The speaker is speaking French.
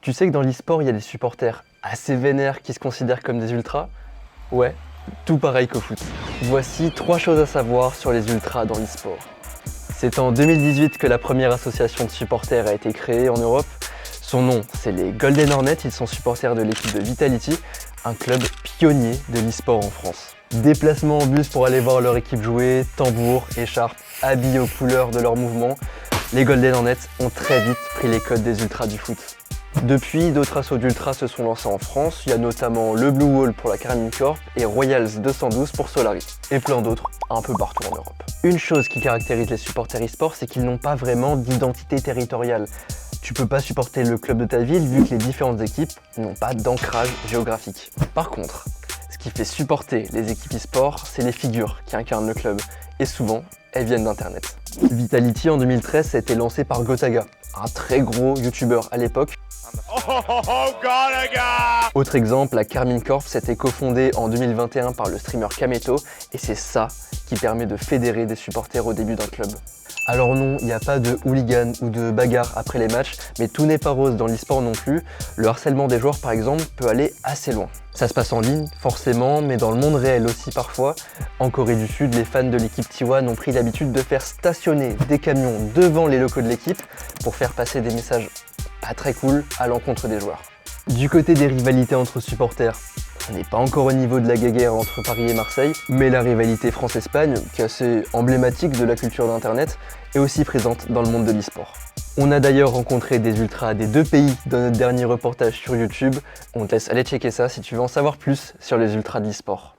Tu sais que dans l'e-sport, il y a des supporters assez vénères qui se considèrent comme des ultras? Ouais, tout pareil qu'au foot. Voici 3 choses à savoir sur les ultras dans l'e-sport. C'est en 2018 que la première association de supporters a été créée en Europe. Son nom, c'est les Golden Hornets, ils sont supporters de l'équipe de Vitality, un club pionnier de l'e-sport en France. Déplacement en bus pour aller voir leur équipe jouer, tambour, écharpe, habillés aux couleurs de leur mouvement, les Golden Hornets ont très vite pris les codes des ultras du foot. Depuis, d'autres assos d'ultras se sont lancés en France, il y a notamment le Blue Wall pour la Carmine Corp et Royals 212 pour Solari, et plein d'autres un peu partout en Europe. Une chose qui caractérise les supporters e-sport, c'est qu'ils n'ont pas vraiment d'identité territoriale. Tu peux pas supporter le club de ta ville vu que les différentes équipes n'ont pas d'ancrage géographique. Par contre, ce qui fait supporter les équipes e-sport, c'est les figures qui incarnent le club, et souvent, elles viennent d'internet. Vitality en 2013 a été lancé par Gotaga, un très gros youtubeur à l'époque. Autre exemple, la Carmine Corp s'était cofondée en 2021 par le streamer Kameto, et c'est ça qui permet de fédérer des supporters au début d'un club. Alors non, il n'y a pas de hooligan ou de bagarre après les matchs, mais tout n'est pas rose dans l'e-sport non plus. Le harcèlement des joueurs par exemple peut aller assez loin. Ça se passe en ligne, forcément, mais dans le monde réel aussi parfois. En Corée du Sud, les fans de l'équipe T1 ont pris l'habitude de faire stationner des camions devant les locaux de l'équipe pour faire passer des messages pas très cool à l'encontre des joueurs. Du côté des rivalités entre supporters, on n'est pas encore au niveau de la guéguerre entre Paris et Marseille, mais la rivalité France-Espagne, qui est assez emblématique de la culture d'internet, est aussi présente dans le monde de l'e-sport. On a d'ailleurs rencontré des ultras des deux pays dans notre dernier reportage sur YouTube. On te laisse aller checker ça si tu veux en savoir plus sur les ultras de l'e-sport.